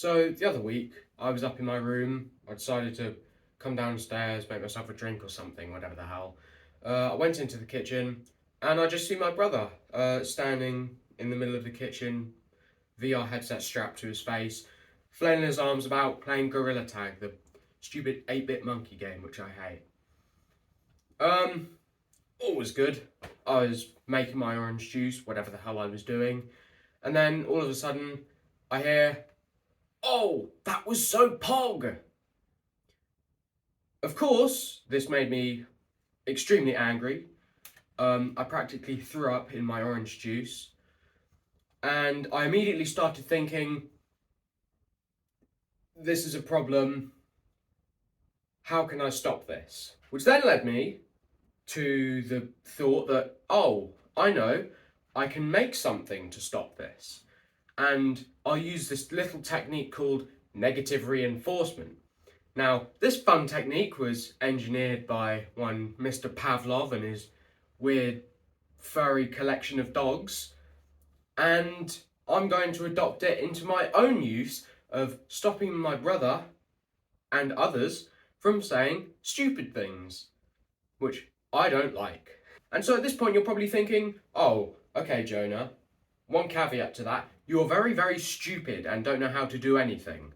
So the other week, I was up in my room. I decided to come downstairs, make myself a drink or something, whatever the hell. I went into the kitchen, and I just see my brother standing in the middle of the kitchen, VR headset strapped to his face, flailing his arms about, playing Gorilla Tag, the stupid 8-bit monkey game, which I hate. All was good. I was making my orange juice, whatever the hell I was doing, and then all of a sudden, I hear, "Oh, that was so pog!" Of course, this made me extremely angry. I practically threw up in my orange juice, and I immediately started thinking, this is a problem. How can I stop this? Which then led me to the thought that, oh, I know, I can make something to stop this. And I'll use this little technique called negative reinforcement. Now, this fun technique was engineered by one Mr. Pavlov and his weird furry collection of dogs, and I'm going to adopt it into my own use of stopping my brother and others from saying stupid things, which I don't like. And so at this point, you're probably thinking, oh, okay, Jonah, one caveat to that, you're very, very stupid and don't know how to do anything.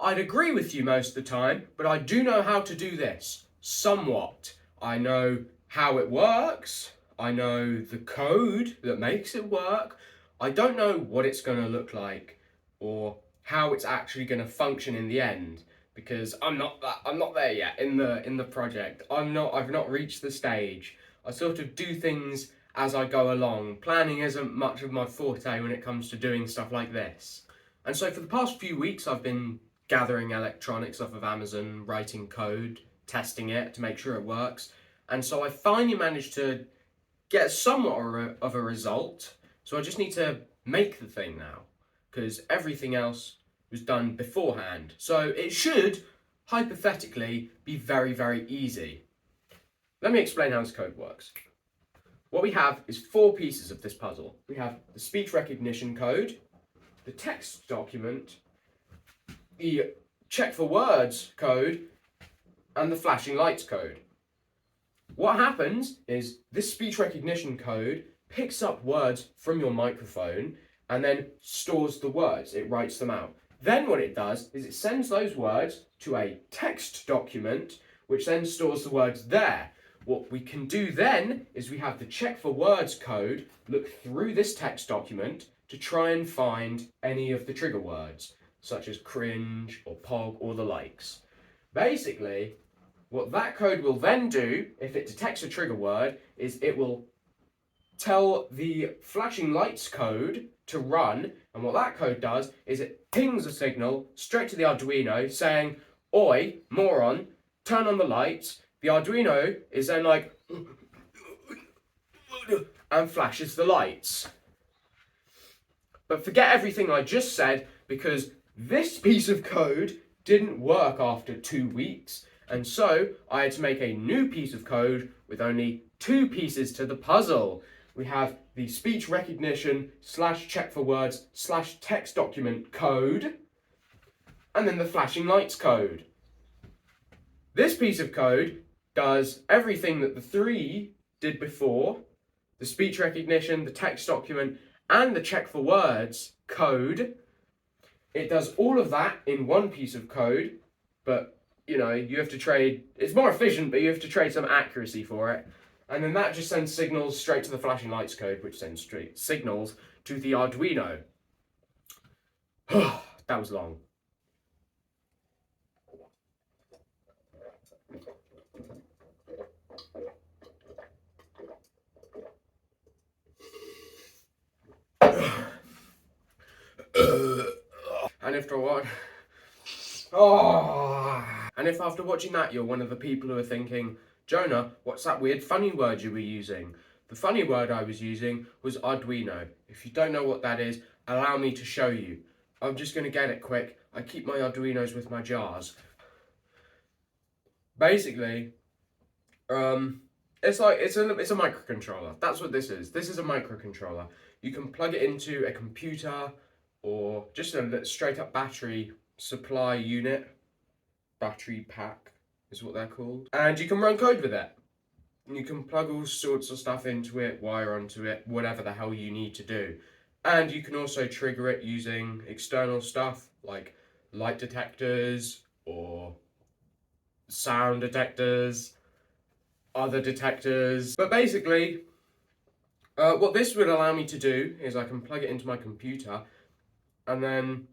I'd agree with you most of the time, but I do know how to do this, somewhat. I know how it works, I know the code that makes it work. I don't know what it's going to look like or how it's actually going to function in the end, because I'm not there yet in the project. I've not reached the stage. I sort of do things as I go along. Planning isn't much of my forte when it comes to doing stuff like this. And so for the past few weeks I've been gathering electronics off of Amazon, writing code, testing it to make sure it works. And so I finally managed to get somewhat of a result. So I just need to make the thing now, because everything else was done beforehand. So it should, hypothetically, be very, very easy. Let me explain how this code works. What we have is 4 pieces of this puzzle. We have the speech recognition code, the text document, the check for words code, and the flashing lights code. What happens is this speech recognition code picks up words from your microphone and then stores the words. It writes them out. Then what it does is it sends those words to a text document, which then stores the words there. What we can do then is we have the check for words code look through this text document to try and find any of the trigger words, such as cringe or pog or the likes. Basically, what that code will then do, if it detects a trigger word, is it will tell the flashing lights code to run, and what that code does is it pings a signal straight to the Arduino saying, "Oi, moron, turn on the lights." The Arduino is then like, and flashes the lights. But forget everything I just said, because this piece of code didn't work after 2 weeks, and so I had to make a new piece of code with only 2 pieces to the puzzle. We have the speech recognition / check for words / text document code, and then the flashing lights code. This piece of code does everything that the 3 did before: the speech recognition, the text document, and the check for words code. It does all of that in one piece of code, but you have to trade, it's more efficient, but you have to trade some accuracy for it. And then that just sends signals straight to the flashing lights code, which sends straight signals to the Arduino. That was long. And after what? And if after watching that you're one of the people who are thinking, "Jonah, what's that weird funny word you were using?" The funny word I was using was Arduino. If you don't know what that is, allow me to show you. I'm just going to get it quick. I keep my Arduinos with my jars. Basically, it's a microcontroller. That's what this is. This is a microcontroller. You can plug it into a computer or just a straight up battery supply unit. Battery pack is what they're called. And you can run code with it. You can plug all sorts of stuff into it, wire onto it, whatever the hell you need to do. And you can also trigger it using external stuff like light detectors or sound detectors, other detectors. But basically, what this would allow me to do is I can plug it into my computer, and then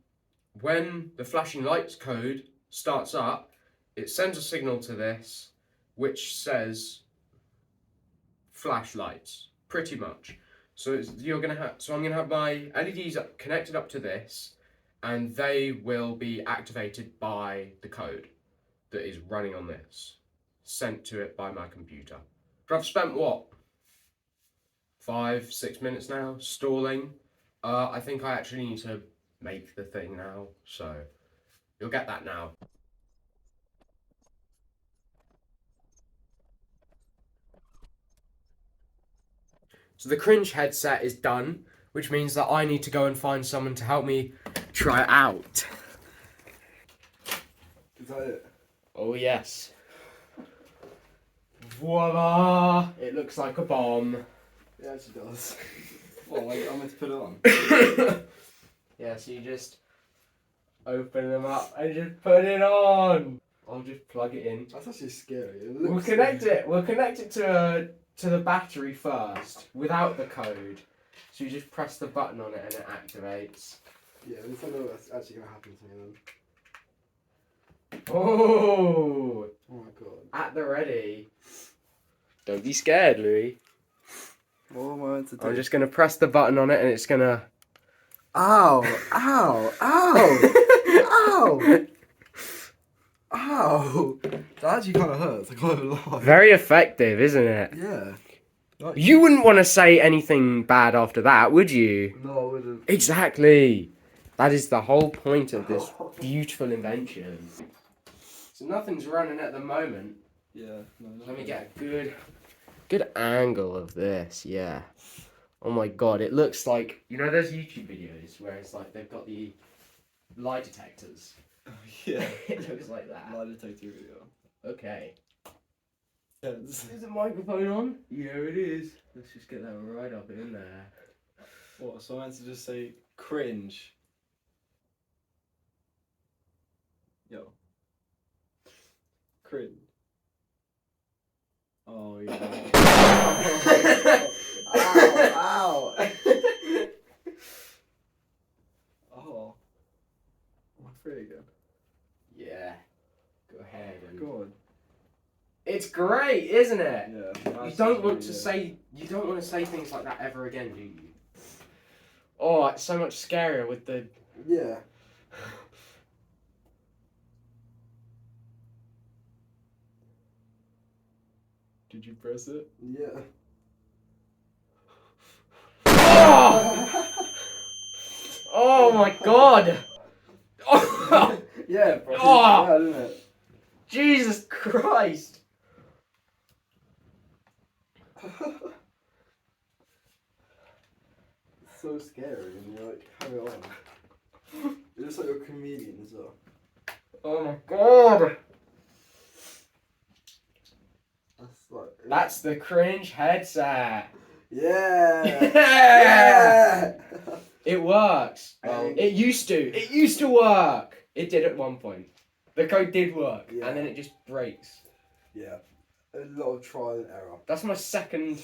when the flashing lights code starts up, it sends a signal to this which says flashlights, pretty much. So I'm gonna have my LEDs connected up to this, and they will be activated by the code that is running on this, sent to it by my computer. But I've spent what, 5-6 minutes now stalling. I think I actually need to make the thing now, so you'll get that now. So the Cringe headset is done, which means that I need to go and find someone to help me try it out. Is that it? Oh yes. Voila! It looks like a bomb. It actually does. Well, like, I'm meant to put it on. Yeah, so you just open them up and just put it on. I'll just plug it in. That's actually scary. We'll connect it. We'll connect it to the battery first without the code. So you just press the button on it and it activates. Yeah, let's know what's actually gonna happen to me then. Oh! Oh my god. At the ready. Don't be scared, Louis. What am I meant to do? I'm just gonna press the button on it and it's gonna. Ow! Ow! Ow! Ow! Ow! That actually kind of hurts. I can't even lie. Very effective, isn't it? Yeah. Like, You wouldn't want to say anything bad after that, would you? no, I wouldn't. Exactly. That is the whole point of this beautiful invention. So nothing's running at the moment. Yeah. No, Let me get a good angle of this. Yeah. Oh my god, it looks like, you know those YouTube videos where it's like they've got the lie detectors. Yeah. It looks like that. Lie detector video. Okay. Yes. Is the microphone on? Yeah, it is. Let's just get that right up in there. What? So I meant to just say cringe. Yo. Cringe. Oh yeah. Ow! Ow! Oh. I'm free again. Yeah. Go ahead and. God. It's great, isn't it? Yeah. You don't want to say things like that ever again, do you? Oh, it's so much scarier with the. Yeah. Did you press it? Yeah. Oh! Oh my god! Oh! Yeah, bro. Oh! Yeah, isn't it? Jesus Christ! It's so scary when you like have it on. It looks like you're a comedian as well. Oh my god! That's like. That's the Cringe headset. Yeah. Yeah! It works. Well, It used to. It used to work. It did at one point. The code did work, Yeah. and then it just breaks. Yeah. A lot of trial and error. That's my second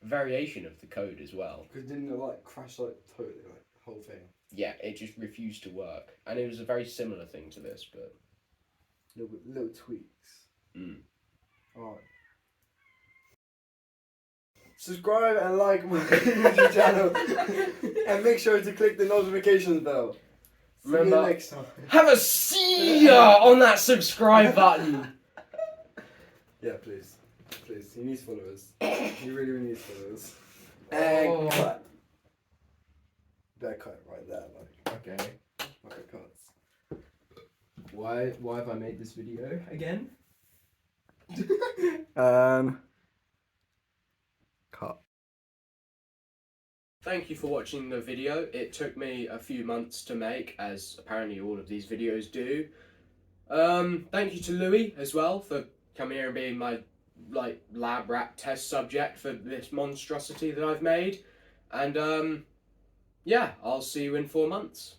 variation of the code as well. Because didn't it like crash like totally like the whole thing? Yeah, it just refused to work, and it was a very similar thing to this, but. Little tweaks. Mm. Alright. Subscribe and like my YouTube channel. And make sure to click the notifications bell. See Remember, you next time. have a see ya on that subscribe button. Yeah, please. Please. He needs followers. He really, really needs followers. Oh. And cut. Better cut right there, like Okay. it cuts. Why have I made this video again? Cut. thank you for watching the video. It took me a few months to make, as apparently all of these videos do. Thank you to Louis as well for coming here and being my lab rat test subject for this monstrosity that I've made. And yeah, I'll see you in 4 months.